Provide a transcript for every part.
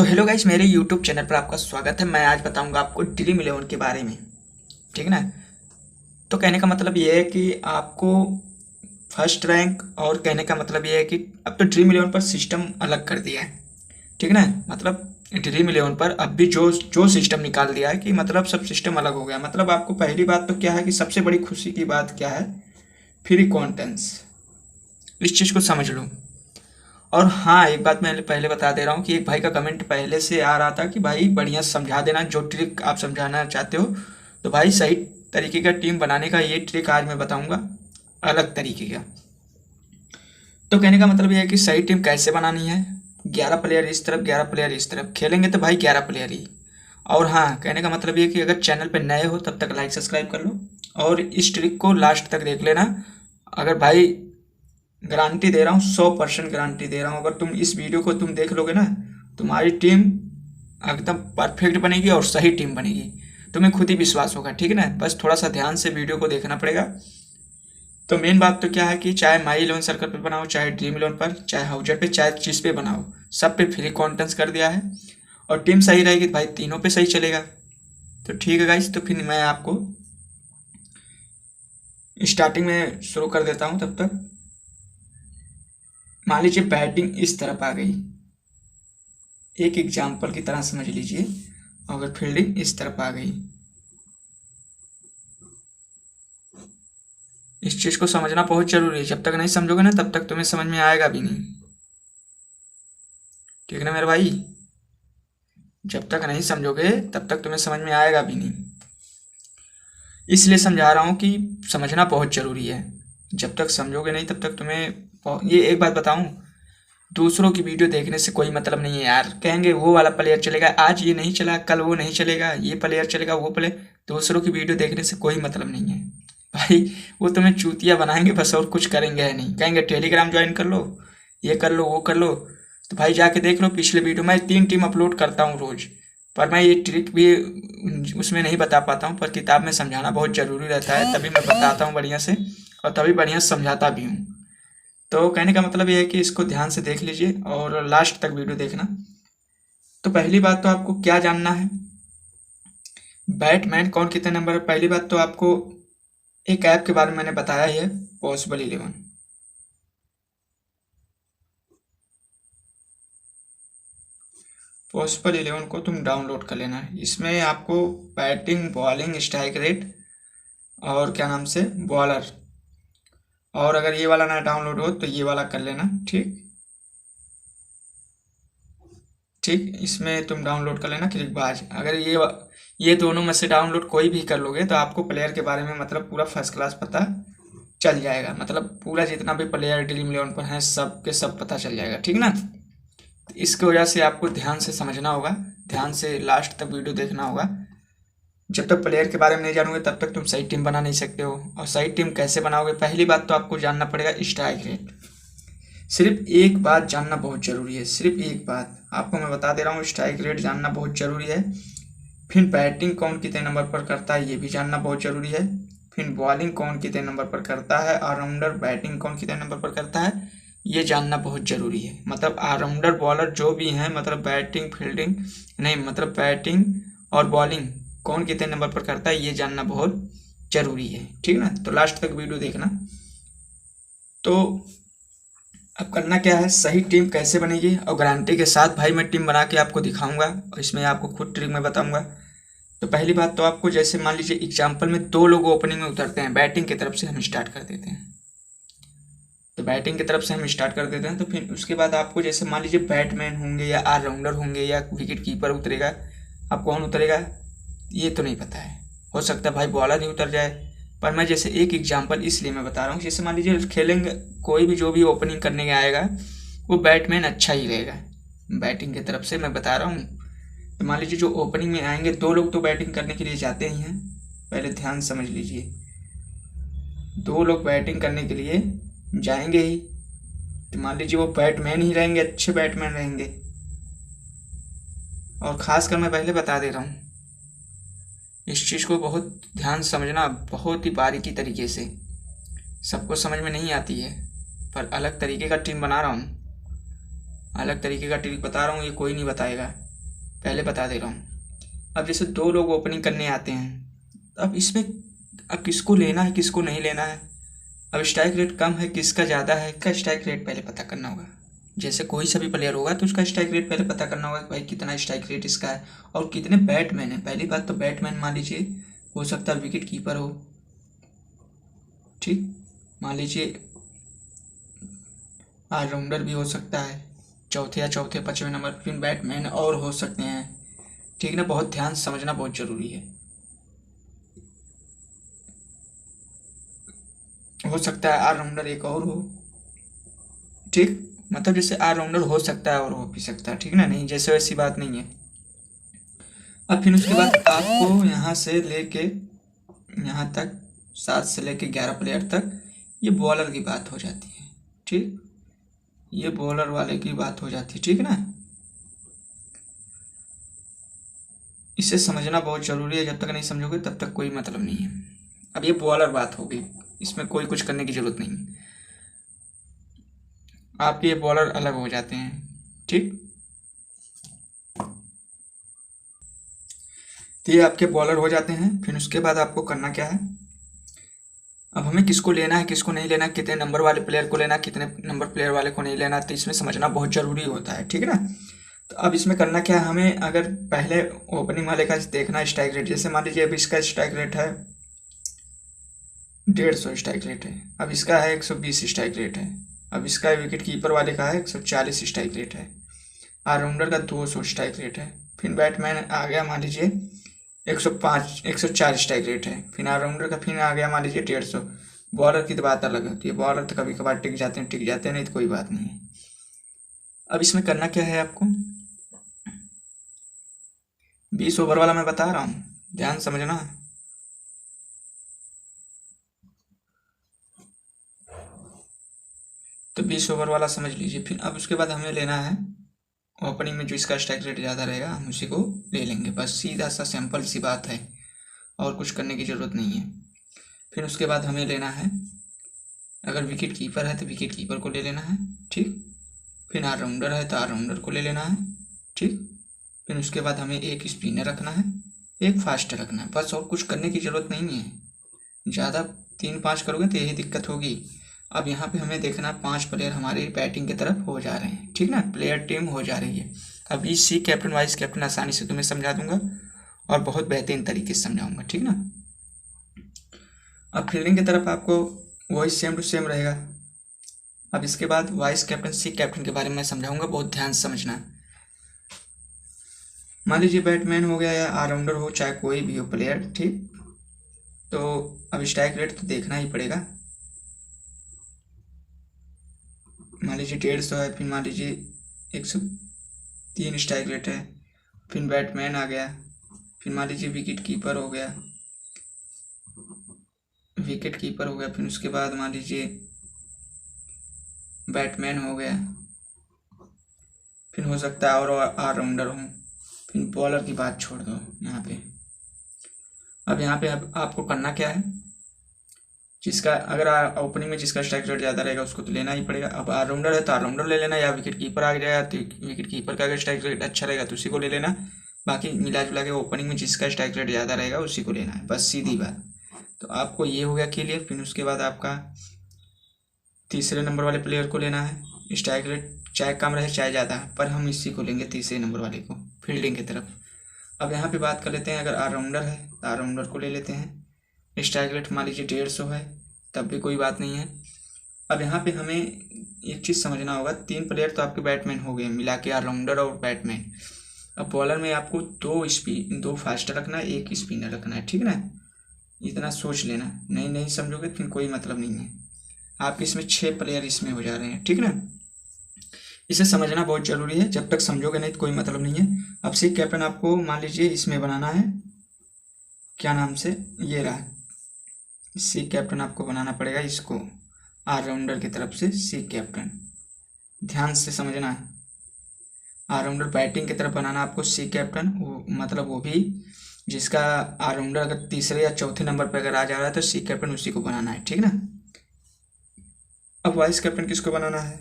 तो hello guys, मेरे YouTube channel पर आपका स्वागत है। मैं आज बताऊंगा आपको ड्रीम इलेवन के बारे में। ठीक है ना। तो कहने का मतलब ये है कि आपको फर्स्ट रैंक, और कहने का मतलब ये है कि अब तो ड्रीम इलेवन पर सिस्टम अलग कर दिया है। ठीक है ना। मतलब ड्रीम इलेवन पर अब भी जो जो सिस्टम निकाल दिया है कि मतलब सब सिस्टम अलग हो गया। मतलब आपको पहली बात तो क्या है कि सबसे बड़ी खुशी की बात क्या है, फ्री कंटेंट्स। इस चीज़ को समझ लो। और हाँ, एक बात मैं पहले बता दे रहा हूँ कि एक भाई का कमेंट पहले से आ रहा था कि भाई बढ़िया समझा देना, जो ट्रिक आप समझाना चाहते हो। तो भाई सही तरीके का टीम बनाने का ये ट्रिक आज मैं बताऊंगा, अलग तरीके का। तो कहने का मतलब ये है कि सही टीम कैसे बनानी है। 11 प्लेयर इस तरफ, 11 प्लेयर इस तरफ खेलेंगे तो भाई 11 प्लेयर ही। और हाँ, कहने का मतलब ये कि अगर चैनल पे नए हो तब तक लाइक सब्सक्राइब कर लो और इस ट्रिक को लास्ट तक देख लेना। अगर भाई गारंटी दे रहा हूँ, 100% गारंटी दे रहा हूँ, अगर तुम इस वीडियो को तुम देख लोगे ना, तुम्हारी टीम एकदम परफेक्ट बनेगी और सही टीम बनेगी। तुम्हें खुद ही विश्वास होगा। ठीक है ना। बस थोड़ा सा ध्यान से वीडियो को देखना पड़ेगा। तो मेन बात तो क्या है कि चाहे माई इलेवन सर्कल पे बनाओ, चाहे ड्रीम इलेवन पर, चाहे हाउजर पे, चाहे जिस पे बनाओ, सब पे फ्री कॉन्टेंट्स कर दिया है। और टीम सही रहेगी तो भाई तीनों पे सही चलेगा। तो ठीक है गाइस, तो फिर मैं आपको स्टार्टिंग में शुरू कर देता हूँ। तब तक मान लीजिए बैटिंग इस तरफ आ गई, एक एग्जाम्पल की तरह समझ लीजिए। अगर फील्डिंग इस तरफ आ गई, इस चीज को समझना बहुत जरूरी है। जब तक नहीं समझोगे ना तब तक तुम्हें समझ में आएगा भी नहीं। ठीक है ना मेरे भाई। जब तक नहीं समझोगे तब तक तुम्हें समझ में आएगा भी नहीं। इसलिए समझा रहा हूँ कि समझना बहुत जरूरी है। जब तक समझोगे नहीं तब तक तुम्हें ये एक बात बताऊं, दूसरों की वीडियो देखने से कोई मतलब नहीं है यार। कहेंगे वो वाला प्लेयर चलेगा, आज ये नहीं चला, कल वो नहीं चलेगा, ये प्लेयर चलेगा, वो प्लेयर। दूसरों की वीडियो देखने से कोई मतलब नहीं है भाई। वो तुम्हें चूतिया बनाएंगे बस, और कुछ करेंगे है नहीं। कहेंगे टेलीग्राम ज्वाइन कर लो, ये कर लो, वो कर लो। तो भाई जाके देख लो पिछले वीडियो, मैं 3 टीम अपलोड करता हूँ रोज। पर मैं ये ट्रिक भी उसमें नहीं बता पाता हूँ, पर किताब में समझाना बहुत जरूरी रहता है, तभी मैं बताता हूँ बढ़िया से, और तभी बढ़िया से समझाता भी हूँ। तो कहने का मतलब ये है कि इसको ध्यान से देख लीजिए और लास्ट तक वीडियो देखना। तो पहली बात तो आपको क्या जानना है, बैटमैन कौन कितने नंबर है। पहली बात तो आपको एक ऐप के बारे में मैंने बताया ही है, पॉसिबल 11। पॉसिबल 11 को तुम डाउनलोड कर लेना है। इसमें आपको बैटिंग, बॉलिंग, स्ट्राइक रेट और क्या नाम से बॉलर, और अगर ये वाला ना डाउनलोड हो तो ये वाला कर लेना। ठीक ठीक, इसमें तुम डाउनलोड कर लेना क्रिकबाज। अगर ये दोनों में से डाउनलोड कोई भी कर लोगे तो आपको प्लेयर के बारे में मतलब पूरा फर्स्ट क्लास पता चल जाएगा। मतलब पूरा जितना भी प्लेयर ड्रीम इलेवन पर है सब के सब पता चल जाएगा। ठीक ना। तो इसकी वजह से आपको ध्यान से समझना होगा, ध्यान से लास्ट तक वीडियो देखना होगा। जब तक प्लेयर के बारे में नहीं जानोगे तब तक तुम सही टीम बना नहीं सकते हो। और सही टीम कैसे बनाओगे, पहली बात तो आपको जानना पड़ेगा स्ट्राइक रेट। सिर्फ एक बात जानना बहुत जरूरी है, सिर्फ एक बात आपको मैं बता दे रहा हूँ, स्ट्राइक रेट जानना बहुत जरूरी है। फिर बैटिंग कौन कितने नंबर पर करता है ये भी जानना बहुत जरूरी है। फिर बॉलिंग कौन कितने नंबर पर करता है, ऑलराउंडर बैटिंग कौन कितने नंबर पर करता है, ये जानना बहुत जरूरी है। मतलब ऑलराउंडर बॉलर जो भी हैं, मतलब बैटिंग फील्डिंग नहीं, मतलब बैटिंग और बॉलिंग कौन कितने नंबर पर करता है ये जानना बहुत जरूरी है। ठीक ना। तो लास्ट तक वीडियो देखना। तो अब करना क्या है, सही टीम कैसे बनेगी, और गारंटी के साथ भाई मैं टीम बना के आपको दिखाऊंगा, और इसमें आपको खुद ट्रिक में बताऊंगा। तो पहली बात तो आपको, जैसे मान लीजिए एग्जांपल में 2 लोग ओपनिंग में उतरते हैं, बैटिंग की तरफ से हम स्टार्ट कर देते हैं। तो बैटिंग की तरफ से हम स्टार्ट कर देते हैं, तो फिर उसके बाद आपको जैसे मान लीजिए बैटमैन होंगे या ऑलराउंडर होंगे या विकेट कीपर उतरेगा, अब कौन उतरेगा ये तो नहीं पता है। हो सकता है भाई बॉलर ही उतर जाए। पर मैं जैसे एक एग्जांपल इसलिए मैं बता रहा हूँ, जैसे मान लीजिए खेलेंगे, कोई भी जो भी ओपनिंग करने आएगा वो बैटमैन अच्छा ही रहेगा। बैटिंग की तरफ से मैं बता रहा हूँ। तो मान लीजिए जो ओपनिंग में आएंगे 2 लोग तो बैटिंग करने के लिए जाते ही हैं, पहले ध्यान समझ लीजिए। 2 लोग बैटिंग करने के लिए जाएंगे ही, तो मान लीजिए वो बैटमैन ही रहेंगे, अच्छे बैटमैन रहेंगे। और खासकर मैं पहले बता दे रहा हूँ, इस चीज़ को बहुत ध्यान से समझना, बहुत ही बारीकी तरीके से। सबको समझ में नहीं आती है, पर अलग तरीके का टीम बना रहा हूँ, अलग तरीके का ट्रिक बता रहा हूँ, ये कोई नहीं बताएगा। पहले बता दे रहा हूँ। अब जैसे दो लोग ओपनिंग करने आते हैं, अब इसमें अब किसको लेना है किसको नहीं लेना है। अब स्ट्राइक रेट कम है किसका ज़्यादा है, इसका स्ट्राइक रेट पहले पता करना होगा। जैसे कोई सा भी प्लेयर होगा तो उसका स्ट्राइक रेट पहले पता करना होगा कि भाई कितना स्ट्राइक रेट इसका है और कितने बैटमैन है। पहली बात तो बैटमैन मान लीजिए हो सकता है विकेट कीपर हो, ठीक, मान लीजिए ऑलराउंडर भी हो सकता है, चौथे 5वें नंबर फिर बैटमैन और हो सकते हैं, ठीक ना। बहुत ध्यान समझना बहुत ज़रूरी है। हो सकता है ऑलराउंडर एक और हो, ठीक, मतलब जैसे ऑलराउंडर हो सकता है और हो भी सकता है, ठीक ना, नहीं जैसे वैसी बात नहीं है। अब फिर उसके बाद आपको यहाँ से लेके यहाँ तक 7 से लेके 11 प्लेयर तक ये बॉलर की बात हो जाती है, ठीक, ये बॉलर वाले की बात हो जाती है, ठीक ना। इसे समझना बहुत ज़रूरी है, जब तक नहीं समझोगे तब तक कोई मतलब नहीं है। अब ये बॉलर बात होगी, इसमें कोई कुछ करने की ज़रूरत नहीं है। आपके ये बॉलर अलग हो जाते हैं, ठीक। तो ये आपके बॉलर हो जाते हैं। फिर उसके बाद आपको करना क्या है, अब हमें किसको लेना है किसको नहीं लेना, कितने नंबर वाले प्लेयर को लेना कितने नंबर प्लेयर वाले को नहीं लेना, तो इसमें समझना बहुत ज़रूरी होता है, ठीक है ना। तो अब इसमें करना क्या है, हमें अगर पहले ओपनिंग वाले का देखना स्ट्राइक रेट, जैसे मान लीजिए अब इसका स्ट्राइक रेट है 150 स्ट्राइक रेट है, अब इसका है 120 स्ट्राइक रेट है, अब इसका विकेट कीपर वाले का है 140 स्ट्राइक रेट है, ऑलराउंडर का 200 स्ट्राइक रेट है, फिर बैटमैन आ गया मान लीजिए 105 104 स्ट्राइक रेट है, फिर ऑलराउंडर का फिर आ गया मान लीजिए 150। बॉलर की तो बात अलग होती है, बॉलर तो कभी कभार टिक जाते हैं नहीं तो कोई बात नहीं है। अब इसमें करना क्या है आपको, 20 ओवर वाला मैं बता रहा हूँ, ध्यान समझना। तो 20 ओवर वाला समझ लीजिए। फिर अब उसके बाद हमें लेना है ओपनिंग में जो इसका स्ट्राइक रेट ज़्यादा रहेगा हम उसी को ले लेंगे, बस सीधा सा सिंपल सी बात है, और कुछ करने की ज़रूरत नहीं है। फिर उसके बाद हमें लेना है, अगर विकेट कीपर है तो विकेट कीपर को ले लेना है, ठीक, फिर ऑलराउंडर है तो ऑलराउंडर को ले लेना है, ठीक, फिर उसके बाद हमें एक स्पिनर रखना है एक फास्ट रखना है, बस और कुछ करने की ज़रूरत नहीं है। ज़्यादा 3-5 करोगे तो यही दिक्कत होगी। अब यहाँ पे हमें देखना 5 प्लेयर हमारे बैटिंग की तरफ हो जा रहे हैं, ठीक ना, प्लेयर टीम हो जा रही है। अब इसी कैप्टन वाइस कैप्टन आसानी से तुम्हें समझा दूंगा और बहुत बेहतरीन तरीके से समझाऊंगा, ठीक ना। अब फील्डिंग की तरफ आपको वही सेम टू सेम रहेगा। अब इसके बाद वाइस कैप्टन सी कैप्टन के बारे में समझाऊंगा, बहुत ध्यान से समझना। मान लीजिए बैटमैन हो गया या ऑलराउंडर हो चाहे कोई भी हो प्लेयर, ठीक, तो अब स्ट्राइक रेट तो देखना ही पड़ेगा। मान लीजिए 150 है, फिर मान लीजिए 103 स्ट्राइक रेट है, फिर बैटमैन आ गया, फिर मान लीजिए विकेट कीपर हो गया, फिर उसके बाद मान लीजिए बैटमैन हो गया, फिर हो सकता है और ऑलराउंडर हो, फिर बॉलर की बात छोड़ दो यहाँ पे। अब यहाँ पे अब आपको करना क्या है, जिसका अगर ओपनिंग में जिसका स्ट्राइक रेट ज़्यादा रहेगा उसको तो लेना ही पड़ेगा। अब ऑलराउंडर है तो ऑलराउंडर ले लेना, या विकेट कीपर आ जाएगा तो विकेट कीपर का अगर स्ट्राइक रेट अच्छा रहेगा तो उसी को ले लेना। बाकी मिला जुला के ओपनिंग में जिसका स्ट्राइक रेट ज़्यादा रहेगा उसी को लेना है, बस सीधी बात। तो आपको ये हो गया क्लियर। फिर उसके बाद आपका तीसरे नंबर वाले प्लेयर को लेना है, स्ट्राइक रेट चाहे कम रहे चाहे ज़्यादा, पर हम इसी को लेंगे तीसरे नंबर वाले को फील्डिंग की तरफ। अब यहाँ पे बात कर लेते हैं, अगर ऑलराउंडर है तो ऑलराउंडर को ले लेते हैं। स्ट्राइक रेट मान लीजिए 150 है तब भी कोई बात नहीं है। अब यहाँ पे हमें एक चीज़ समझना होगा, 3 प्लेयर तो आपके बैटमैन हो गए मिला के, ऑलराउंडर और बैटमैन। अब बॉलर में आपको 2 फास्टर रखना है 1 स्पिनर रखना है, ठीक ना, इतना सोच लेना। नहीं समझोगे फिर कोई मतलब नहीं है। आपके इसमें 6 प्लेयर इसमें हो जा रहे हैं, ठीक ना। इसे समझना बहुत ज़रूरी है, जब तक समझोगे नहीं तो कोई मतलब नहीं है। अब सी कैप्टन आपको मान लीजिए इसमें बनाना है, क्या नाम से, ये रहा सी कैप्टन आपको बनाना पड़ेगा इसको, ऑलराउंडर की तरफ से सी कैप्टन। ध्यान से समझना, ऑलराउंडर बैटिंग की तरफ बनाना आपको सी कैप्टन, वो मतलब वो भी जिसका ऑलराउंडर अगर तीसरे या चौथे नंबर पर अगर आ जा रहा है तो सी कैप्टन उसी को बनाना है, ठीक ना। अब वाइस कैप्टन किसको बनाना है,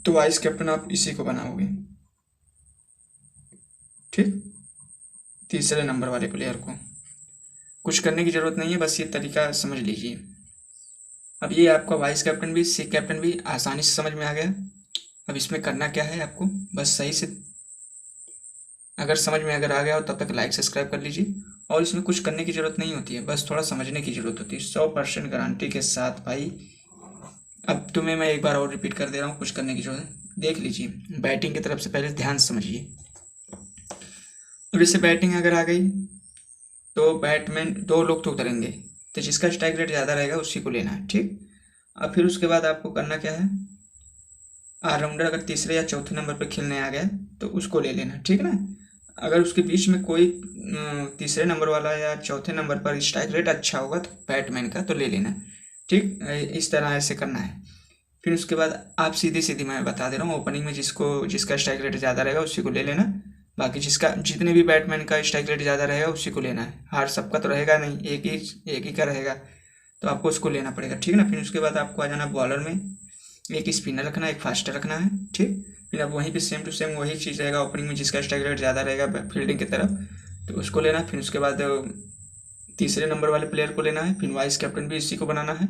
तो वाइस कैप्टन आप इसी को बनाओगे। ठीक, तीसरे नंबर वाले प्लेयर को कुछ करने की ज़रूरत नहीं है, बस ये तरीका समझ लीजिए। अब ये आपका वाइस कैप्टन भी सी कैप्टन भी आसानी से समझ में आ गया। अब इसमें करना क्या है आपको, बस सही से अगर समझ में अगर आ गया हो तब तक लाइक सब्सक्राइब कर लीजिए। और इसमें कुछ करने की ज़रूरत नहीं होती है, बस थोड़ा समझने की ज़रूरत होती है 100% गारंटी के साथ भाई। अब तुम्हें मैं एक बार और रिपीट कर दे रहा हूँ, कुछ करने की ज़रूरत है। देख लीजिए बैटिंग की तरफ से पहले ध्यान से समझिए। अब जैसे बैटिंग अगर आ गई तो बैटमैन 2 लोग तो उतरेंगे, तो जिसका स्ट्राइक रेट ज़्यादा रहेगा उसी को लेना है, ठीक। अब फिर उसके बाद आपको करना क्या है, ऑलराउंडर अगर तीसरे या चौथे नंबर पर खेलने आ गया तो उसको ले लेना, ठीक ना। अगर उसके बीच में कोई तीसरे नंबर वाला या चौथे नंबर पर स्ट्राइक रेट अच्छा होगा तो बैटमैन का तो ले लेना, ठीक। इस तरह ऐसे करना है। फिर उसके बाद आप सीधी सीधी मैं बता दे रहा हूँ, ओपनिंग में जिसका स्ट्राइक रेट ज़्यादा रहेगा उसी को ले लेना। बाकी जितने भी बैटमैन का स्ट्राइक रेट ज़्यादा रहेगा उसी को लेना है। हार सबका तो रहेगा नहीं, एक ही का रहेगा, तो आपको उसको लेना पड़ेगा, ठीक ना। फिर उसके बाद आपको आ जाना बॉलर में, एक स्पिनर रखना है, एक फास्टर रखना है, ठीक। फिर अब वहीं पे सेम टू सेम वही चीज़ रहेगा, ओपनिंग में जिसका स्ट्राइक रेट ज़्यादा रहेगा फील्डिंग की तरफ तो उसको लेना। फिर उसके बाद तीसरे नंबर वाले प्लेयर को लेना है, फिर वाइस कैप्टन भी इसी को बनाना है,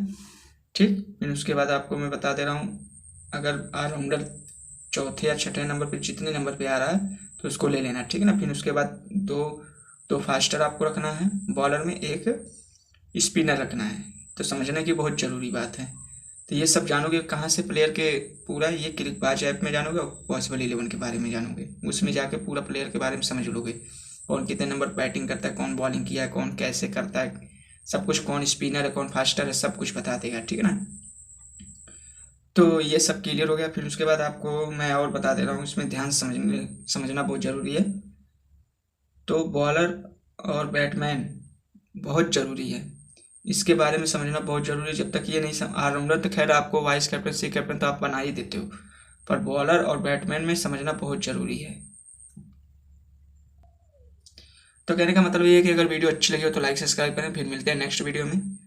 ठीक। फिर उसके बाद आपको मैं बता दे रहा हूँ, अगर ऑलराउंडर चौथे या छठे नंबर पे जितने नंबर पे आ रहा है तो उसको ले लेना, ठीक ना। फिर उसके बाद दो फास्टर आपको रखना है, बॉलर में एक स्पिनर रखना है। तो समझने की बहुत ज़रूरी बात है। तो ये सब जानोगे कहाँ से, प्लेयर के पूरा ये क्रिकबाज ऐप में जानोगे और पॉसिबल 11 के बारे में जानोगे। उसमें जाके पूरा प्लेयर के बारे में समझ लोगे, कौन कितने नंबर बैटिंग करता है, कौन बॉलिंग किया है, कौन कैसे करता है, सब कुछ, कौन स्पिनर है कौन फास्टर है, सब कुछ बता देगा, ठीक है ना। तो ये सब क्लियर हो गया। फिर उसके बाद आपको मैं और बता दे रहा हूँ, इसमें ध्यान समझना बहुत ज़रूरी है। तो बॉलर और बैटमैन बहुत ज़रूरी है, इसके बारे में समझना बहुत ज़रूरी है। जब तक ये नहीं ऑलराउंडर तो खैर आपको वाइस कैप्टन सी कैप्टन तो आप बना ही देते हो, पर बॉलर और बैटमैन में समझना बहुत ज़रूरी है। तो कहने का मतलब ये है कि अगर वीडियो अच्छी लगी हो तो लाइक सब्सक्राइब करें। फिर मिलते हैं नेक्स्ट वीडियो में।